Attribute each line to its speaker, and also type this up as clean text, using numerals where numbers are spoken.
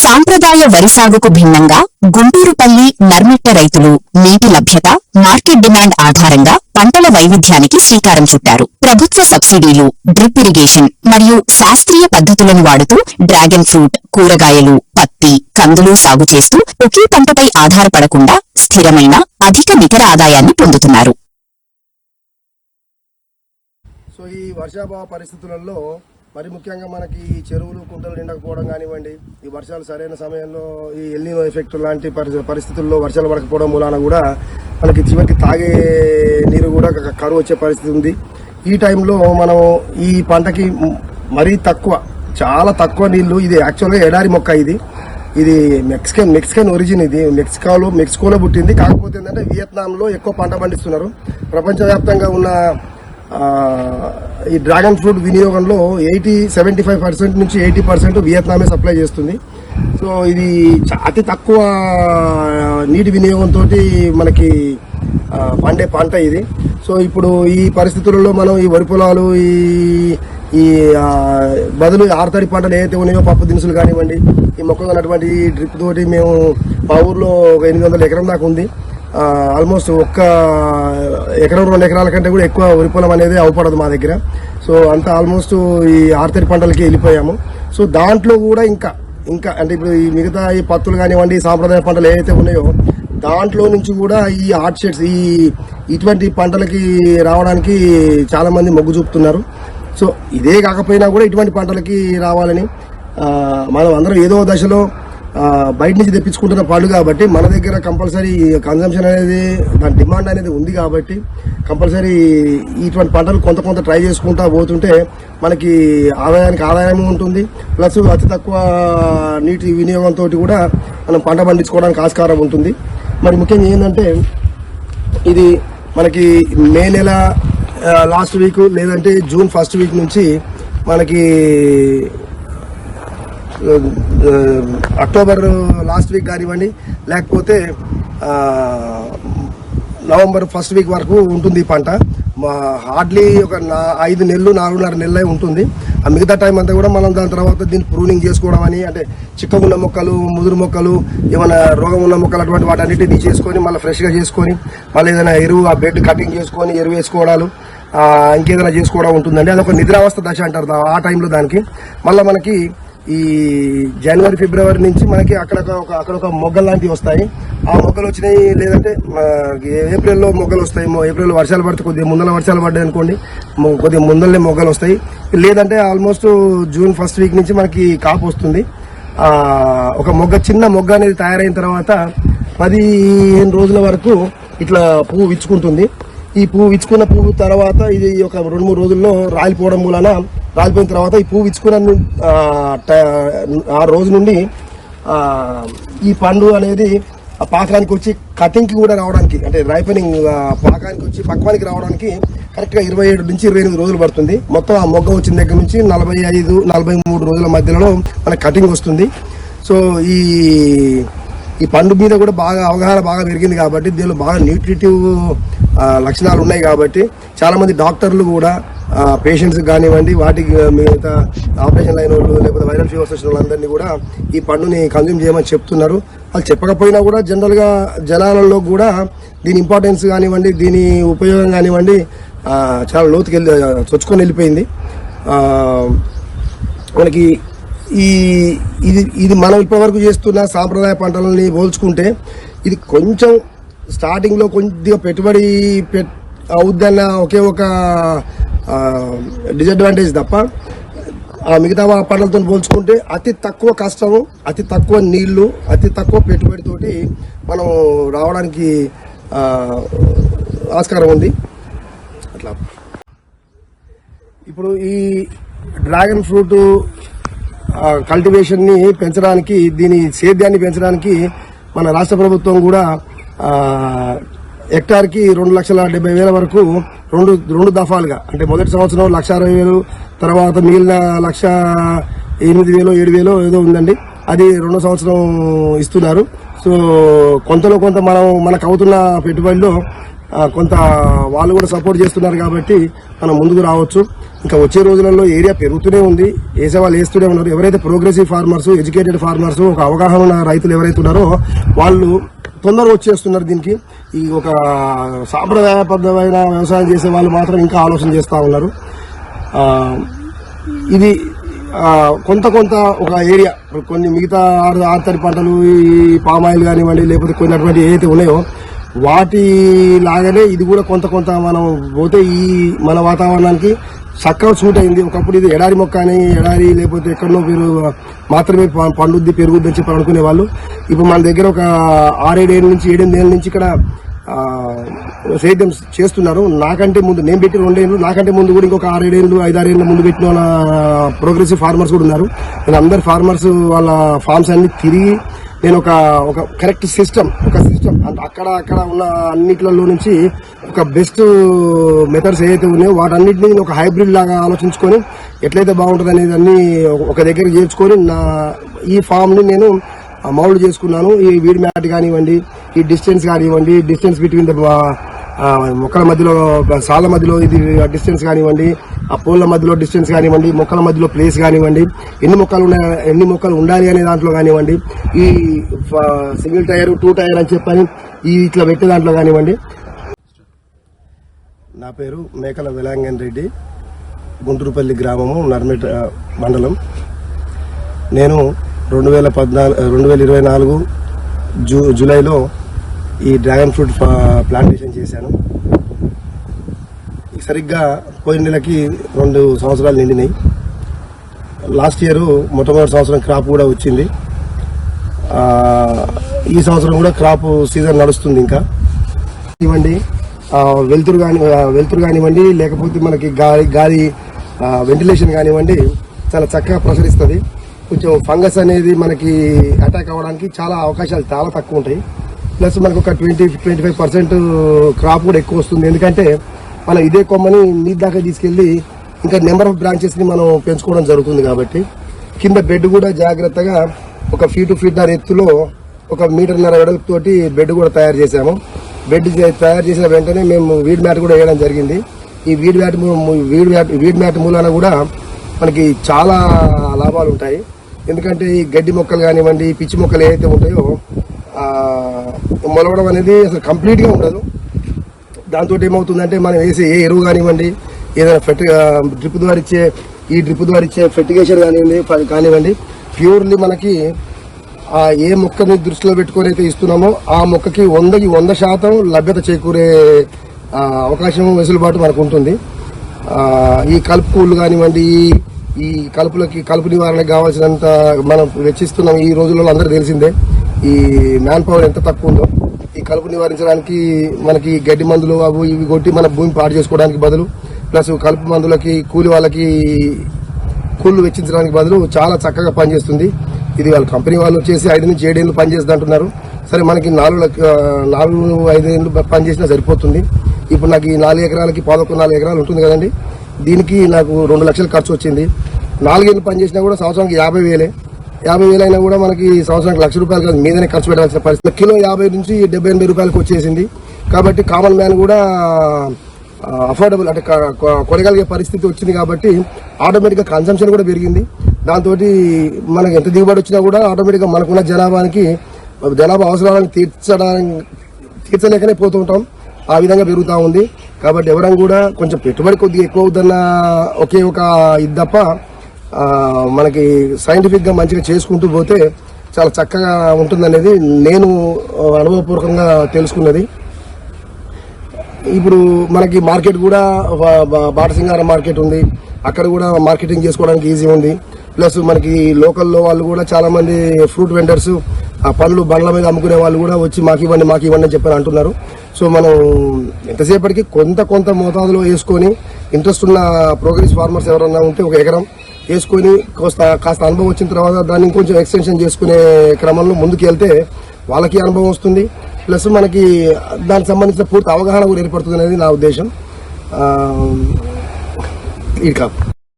Speaker 1: సాంప్రదాయ వరి సాగుకు భిన్నంగా గుంటూరుపల్లి నర్మిట్ట రైతులు నీటి లభ్యత, మార్కెట్ డిమాండ్ ఆధారంగా పంటల వైవిధ్యానికి శ్రీకారం చుట్టారు. ప్రభుత్వ సబ్సిడీలు, డ్రిప్ ఇరిగేషన్ మరియు శాస్త్రీయ పద్ధతులను వాడుతూ డ్రాగన్ ఫ్రూట్, కూరగాయలు, పత్తి, కందులు సాగు చేస్తూ ఒకే పంటపై ఆధారపడకుండా స్థిరమైన, అధిక నికర ఆదాయాన్ని పొందుతున్నారు.
Speaker 2: సో ఈ వర్షాభావ పరిస్థితులలో మరి ముఖ్యంగా మనకి చెరువులు, కుంటలు నిండకపోవడం కానివ్వండి, ఈ వర్షాలు సరైన సమయంలో ఈ ఎల్నినో ఎఫెక్ట్ లాంటి పరిస్థితుల్లో వర్షాలు పడకపోవడం మూలాన కూడా మనకి చివరికి తాగే నీరు కూడా కరువు వచ్చే పరిస్థితి ఉంది. ఈ టైంలో మనం ఈ పంటకి మరీ తక్కువ, చాలా తక్కువ నీళ్లు. ఇది యాక్చువల్గా ఎడారి మొక్క. ఇది మెక్సికన్ ఒరిజిన్. ఇది మెక్సికోలో పుట్టింది. కాకపోతే ఏంటంటే వియత్నాంలో ఎక్కువ పంట పండిస్తున్నారు. ప్రపంచవ్యాప్తంగా ఉన్న ఈ డ్రాగన్ ఫ్రూట్ వినియోగంలో 75% నుంచి 80% వియత్నామే సప్లై చేస్తుంది. సో ఇది అతి తక్కువ నీటి వినియోగంతో మనకి పండే పంట ఇది. సో ఇప్పుడు ఈ పరిస్థితులలో మనం ఈ వరి పొలాలు ఈ బదులు ఆరుతడి పంటలు ఏదైతే ఉన్నాయో, పప్పు దినుసులు కానివ్వండి, ఈ మొక్కలు ఉన్నటువంటి డ్రిప్ తోటి మేము మా ఊర్లో ఒక 800 ఎకరం దాకా ఉంది. ఆల్మోస్ట్ ఒక్క ఎకరం 2 ఎకరాల కంటే కూడా ఎక్కువ వరి పొలం అనేది అవపడదు మా దగ్గర. సో అంతా ఆల్మోస్ట్ ఈ ఆరుతడి పంటలకి వెళ్ళిపోయాము. సో దాంట్లో కూడా ఇంకా అంటే ఇప్పుడు ఈ మిగతా ఈ పత్తులు కానివ్వండి, సాంప్రదాయ పంటలు ఏవైతే ఉన్నాయో దాంట్లో నుంచి కూడా ఈ ఆర్ట్ షేడ్స్, ఇటువంటి పంటలకి రావడానికి చాలా మంది మొగ్గు చూపుతున్నారు. సో ఇదే కాకపోయినా కూడా ఇటువంటి పంటలకి రావాలని మనం అందరం ఏదో దశలో బయట నుంచి తెప్పించుకుంటున్న పండు కాబట్టి మన దగ్గర కంపల్సరీ కన్జంప్షన్ అనేది, దాని డిమాండ్ అనేది ఉంది కాబట్టి కంపల్సరీ ఇటువంటి పంటలు కొంత ట్రై చేసుకుంటా పోతుంటే మనకి ఆదాయం ఉంటుంది. ప్లస్ అతి తక్కువ నీటి వినియోగంతో కూడా మనం పంట పండించుకోవడానికి ఆస్కారం ఉంటుంది. మరి ముఖ్యంగా ఏంటంటే ఇది మనకి మే నెల లాస్ట్ వీక్ లేదంటే జూన్ ఫస్ట్ వీక్ నుంచి మనకి అక్టోబర్ లాస్ట్ వీక్ కానివ్వండి, లేకపోతే నవంబర్ ఫస్ట్ వీక్ వరకు ఉంటుంది ఈ పంట. హార్డ్లీ ఒక 5 నెలలు 4.5 నెలలే ఉంటుంది. ఆ మిగతా టైం అంతా కూడా మనం దాని తర్వాత దీన్ని ప్రూనింగ్ చేసుకోవడం అని, అంటే చిక్కగున్న మొక్కలు, ముదురు మొక్కలు, ఏమైనా రోగం ఉన్న మొక్కలు అటువంటి వాటన్నిటిని చేసుకొని మళ్ళీ ఫ్రెష్గా చేసుకొని మళ్ళీ ఏదైనా ఎరువు, ఆ బెడ్ కటింగ్ చేసుకొని ఎరువు వేసుకోవడాలు, ఇంకేదైనా చేసుకోవడం ఉంటుందండి. అదొక నిద్రావస్థ దశ అంటారు ఆ టైంలో. దానికి మళ్ళీ మనకి ఈ జనవరి, ఫిబ్రవరి నుంచి మనకి అక్కడ మొగ్గలు లాంటివి వస్తాయి. ఆ మొగ్గలు వచ్చినాయి, లేదంటే ఏప్రిల్లో మొగ్గలు వస్తాయి. ఏప్రిల్లో వర్షాలు పడితే కొద్దిగా ముందర వర్షాలు పడ్డాయి అనుకోండి, కొద్దిగా ముందరనే మొగ్గలు వస్తాయి. లేదంటే ఆల్మోస్ట్ జూన్ ఫస్ట్ వీక్ నుంచి మనకి కాపు వస్తుంది. ఒక చిన్న మొగ్గ అనేది తయారైన తర్వాత 15 రోజుల వరకు ఇట్లా పువ్వు విచ్చుకుంటుంది. ఈ విచ్చుకున్న పువ్వు తర్వాత ఇది ఒక 2-3 రోజుల్లో రాలిపోవడం మూలన, రాలిపోయిన తర్వాత ఈ పువ్వు విచ్చుకున్న ఆ రోజు నుండి ఈ పండు అనేది ఆ పాకానికి వచ్చి కటింగ్కి కూడా రావడానికి, అంటే రైపనింగ్ పాకానికి వచ్చి పక్వానికి రావడానికి కరెక్ట్గా 27 నుంచి 28 రోజులు పడుతుంది. మొత్తం ఆ మొగ్గ వచ్చిన దగ్గర నుంచి 45-43 రోజుల మధ్యలో మనకి కటింగ్ వస్తుంది. సో ఈ పండు మీద కూడా అవగాహన బాగా పెరిగింది కాబట్టి, దీనిలో బాగా న్యూట్రిటివ్ లక్షణాలు ఉన్నాయి కాబట్టి చాలా మంది డాక్టర్లు కూడా పేషెంట్స్ కానివ్వండి, వాటికి మిగతా ఆపరేషన్ అయిన వాళ్ళు, లేకపోతే వైరల్ ఫీవర్స్ వచ్చిన వాళ్ళందరినీ కూడా ఈ పండుని కన్జ్యూమ్ చేయమని చెప్తున్నారు. వాళ్ళు చెప్పకపోయినా కూడా జనరల్గా జనాలలో కూడా దీని ఇంపార్టెన్స్ కానివ్వండి, దీని ఉపయోగం కానివ్వండి చాలా లోతుకి చొచ్చుకొని వెళ్ళిపోయింది. మనకి ఇది మనం ఇప్పటివరకు చేస్తున్న సాంప్రదాయ పంటలని పోల్చుకుంటే ఇది కొంచెం స్టార్టింగ్లో కొద్దిగా పెట్టుబడి అవుద్దన్న ఒకే ఒక డిసడ్వాంటేజ్ తప్ప మిగతా పంటలతో పోల్చుకుంటే అతి తక్కువ కష్టము, అతి తక్కువ నీళ్లు, అతి తక్కువ పెట్టుబడితోటి మనం రావడానికి ఆస్కారం ఉంది. అట్లా ఇప్పుడు ఈ డ్రాగన్ ఫ్రూట్ కల్టివేషన్ ని పెంచడానికి, దీని సేద్యాన్ని పెంచడానికి మన రాష్ట్ర ప్రభుత్వం కూడా హెక్టార్కి 2,70,000 వరకు రెండు దఫాలుగా, అంటే మొదటి సంవత్సరం 1,60,000, తర్వాత మిగిలిన 1,08,000 7,000 ఏదో ఉందండి, అది 2వ సంవత్సరం ఇస్తున్నారు. సో కొంతలో కొంత మనకు అవుతున్న పెట్టుబడిలో కొంత వాళ్ళు కూడా సపోర్ట్ చేస్తున్నారు కాబట్టి మనం ముందుకు రావచ్చు. ఇంకా వచ్చే రోజులలో ఏరియా పెరుగుతూనే ఉంది, వేసే వాళ్ళు వేస్తూనే ఉన్నారు. ఎవరైతే ప్రోగ్రెసివ్ ఫార్మర్స్, ఎడ్యుకేటెడ్ ఫార్మర్స్, ఒక అవగాహన ఉన్న రైతులు ఎవరైతే ఉన్నారో వాళ్ళు తొందరగా వచ్చేస్తున్నారు. దీనికి ఈ ఒక సాంప్రదాయబద్ధమైన వ్యవసాయం చేసే వాళ్ళు మాత్రం ఇంకా ఆలోచన చేస్తూ ఉన్నారు. ఇది కొంత ఒక ఏరియా కొన్ని మిగతా ఆర్తరి పంటలు, ఈ పామాయిల్ కానివ్వండి, లేకపోతే కొన్ని అటువంటి ఏవైతే ఉన్నాయో వాటి లాగానే ఇది కూడా కొంత మనం పోతే ఈ మన వాతావరణానికి చక్కగా సూట్ అయింది. ఒకప్పుడు ఇది ఎడారి మొక్క అని, ఎడారి లేకపోతే ఎక్కడో మీరు మాత్రమే పండుద్ది పెరుగుద్ది అని చెప్పి అనుకునే వాళ్ళు ఇప్పుడు మన దగ్గర ఒక 6-7 ఏళ్ళ నుంచి 7-8 ఏళ్ళ నుంచి ఇక్కడ సేద్యం చేస్తున్నారు. నాకంటే ముందు నేను పెట్టి 2 ఏళ్ళు, నాకంటే ముందు కూడా ఇంకొక 6-7 ఏళ్ళు 5-6 ఏళ్ళ ముందు పెట్టిన వాళ్ళ ప్రోగ్రెసివ్ ఫార్మర్స్ కూడా ఉన్నారు. నేను అందరు ఫార్మర్స్ వాళ్ళ ఫార్మ్స్ అన్ని తిరిగి నేను ఒక కరెక్ట్ సిస్టమ్ అంటే అక్కడ ఉన్న అన్నిట్లలో నుంచి ఒక బెస్ట్ మెథడ్స్ ఏదైతే ఉన్నాయో వాటన్నిటిని నేను ఒక హైబ్రిడ్ లాగా ఆలోచించుకొని ఎట్లయితే బాగుంటుంది అనేది అన్ని ఒక దగ్గర చేర్చుకొని ఈ ఫామ్ ని నేను మౌల్డ్ చేసుకున్నాను. ఈ వీడ్ మ్యాట్ కానివ్వండి, ఈ డిస్టెన్స్ కానివ్వండి, డిస్టెన్స్ బిట్వీన్ ద మొక్కల మధ్యలో, సాల మధ్యలో ఇది డిస్టెన్స్ కానివ్వండి, ఆ పోల్ల మధ్యలో డిస్టెన్స్ కానివ్వండి, మొక్కల మధ్యలో ప్లేస్ కానివ్వండి, ఎన్ని మొక్కలు ఉండాలి అనే దాంట్లో కానివ్వండి, ఈ సింగిల్ టైర్ 2 టైర్ అని చెప్పని ఈ ఇట్లా పెట్టే దాంట్లో కానివ్వండి. నా పేరు మేకల వెలాంగన్ రెడ్డి, గుంటూరుపల్లి గ్రామము, నర్మేట మండలం. నేను 2024 జూలైలో ఈ డ్రాగన్ ఫ్రూట్ ప్లాంటేషన్ చేశాను. సరిగ్గా పోయిన నెలకి 2 సంవత్సరాలు నిండినాయి. లాస్ట్ ఇయర్ మొట్టమొదటి సంవత్సరం క్రాప్ కూడా వచ్చింది. ఈ సంవత్సరం కూడా క్రాప్ సీజన్ నడుస్తుంది. ఇంకా ఇవ్వండి వెలుతురు కానివ్వండి, లేకపోతే మనకి గాలి వెంటిలేషన్ కానివ్వండి చాలా చక్కగా ప్రసరిస్తుంది. కొంచెం ఫంగస్ అనేది మనకి అటాక్ అవ్వడానికి చాలా అవకాశాలు చాలా తక్కువ ఉంటాయి. ప్లస్ మనకు ఒక 20-25% క్రాప్ కూడా ఎక్కువ వస్తుంది. ఎందుకంటే మనం ఇదే కొమ్మని నీటి దాకా తీసుకెళ్లి ఇంకా నెంబర్ ఆఫ్ బ్రాంచెస్ ని మనం పెంచుకోవడం జరుగుతుంది. కాబట్టి కింద బెడ్ కూడా జాగ్రత్తగా ఒక 1 ఫీట్ ఎత్తులో 1.5 మీటర్ వెడల్పుతోటి బెడ్ కూడా తయారు చేశాము. బెడ్ తయారు చేసిన వెంటనే మేము వీడ్ మ్యాట్ కూడా వేయడం జరిగింది. ఈ వీడ్ మ్యాట్ మూలాన కూడా మనకి చాలా లాభాలు ఉంటాయి. ఎందుకంటే ఈ గడ్డి మొక్కలు కానివ్వండి, పిచ్చి మొక్కలు ఏవైతే ఉంటాయో మొలవడం అనేది అసలు కంప్లీట్ గా ఉండదు. దాంతో ఏమవుతుందంటే మనం వేసే ఏ ఎరువు కానివ్వండి, ఏదైనా డ్రిప్ ద్వారా ఇచ్చే ఫెర్టిగేషన్ కానివ్వండి ప్యూర్లీ మనకి ఏ మొక్కని దృష్టిలో పెట్టుకొని అయితే ఇస్తున్నామో ఆ మొక్కకి 100% లభ్యత చేకూరే అవకాశం, వెసులుబాటు మనకు ఉంటుంది. ఈ కలుపు కూళ్ళు కానివ్వండి, ఈ కలుపు నివారణకు కావాల్సినంత మనం వెచ్చిస్తున్నాం. ఈ రోజుల్లో అందరూ తెలిసిందే ఈ మ్యాన్ పవర్ ఎంత తక్కువ ఉందో. ఈ కలుపు నివారించడానికి మనకి గడ్డి మందులు అవి ఇవి కొట్టి మన భూమి పాడు చేసుకోవడానికి బదులు, ప్లస్ కలుపు మందులకి కూలీలు వెచ్చించడానికి బదులు చాలా చక్కగా పనిచేస్తుంది. ఇది వాళ్ళ కంపెనీ వాళ్ళు వచ్చేసి 5 నుంచి 7 ఏళ్ళు పనిచేస్తుంది అంటున్నారు. సరే మనకి 4-5 ఏళ్ళు పనిచేసినా సరిపోతుంది. ఇప్పుడు నాకు ఈ 4 ఎకరాలకి 4 ఎకరాలు ఉంటుంది కదండి. దీనికి నాకు 2 లక్షలు ఖర్చు వచ్చింది. 4 ఏళ్ళు పనిచేసినా కూడా సంవత్సరానికి 50,000 అయినా కూడా మనకి సంవత్సరానికి ₹1,00,000 కాదు మీదనే ఖర్చు పెట్టాల్సిన పరిస్థితి. కిలో 50 నుంచి 70-80 రూపాయలకు వచ్చేసింది. కాబట్టి కామన్ మ్యాన్ కూడా అఫోర్డబుల్ అంటే కొనగలిగే పరిస్థితి వచ్చింది. కాబట్టి ఆటోమేటిక్ గా కన్సంప్షన్ కూడా పెరిగింది. దాంతో మనకి ఎంత దిగుబడి వచ్చినా కూడా ఆటోమేటిక్ గా మనకున్న జనాభా అవసరాలను తీర్చలేకనే పోతుంటాం. ఆ విధంగా పెరుగుతూ ఉంది. కాబట్టి ఎవరైనా కూడా కొంచెం పెట్టుబడి కొద్దిగా ఎక్కువ అవుతున్న ఒకే ఒక ఇది తప్ప మనకి సైంటిఫిక్ గా మంచిగా చేసుకుంటూ పోతే చాలా చక్కగా ఉంటుందనేది నేను అనుభవపూర్వకంగా తెలుసుకున్నది. ఇప్పుడు మనకి మార్కెట్ కూడా బాటసింగారం మార్కెట్ ఉంది. అక్కడ కూడా మార్కెటింగ్ చేసుకోవడానికి ఈజీ ఉంది. ప్లస్ మనకి లోకల్లో వాళ్ళు కూడా చాలా మంది ఫ్రూట్ వెండర్స్ పండ్లు బండ్ల మీద అమ్ముకునే వాళ్ళు కూడా వచ్చి మాకు ఇవ్వండి అని చెప్పని అంటున్నారు. సో మనం ఎంతసేపటికి కొంత మోతాదులో వేసుకొని ఇంట్రెస్ట్ ఉన్న ప్రోగ్రెస్ ఫార్మర్స్ ఎవరన్నా ఉంటే 1 ఎకరం వేసుకొని కాస్త అనుభవం వచ్చిన తర్వాత దాన్ని ఇంకొంచెం ఎక్స్టెన్షన్ చేసుకునే క్రమంలో ముందుకు వెళ్తే వాళ్ళకి అనుభవం వస్తుంది. ప్లస్ మనకి దానికి సంబంధించిన పూర్తి అవగాహన కూడా ఏర్పడుతుంది అనేది నా ఉద్దేశం. ఇక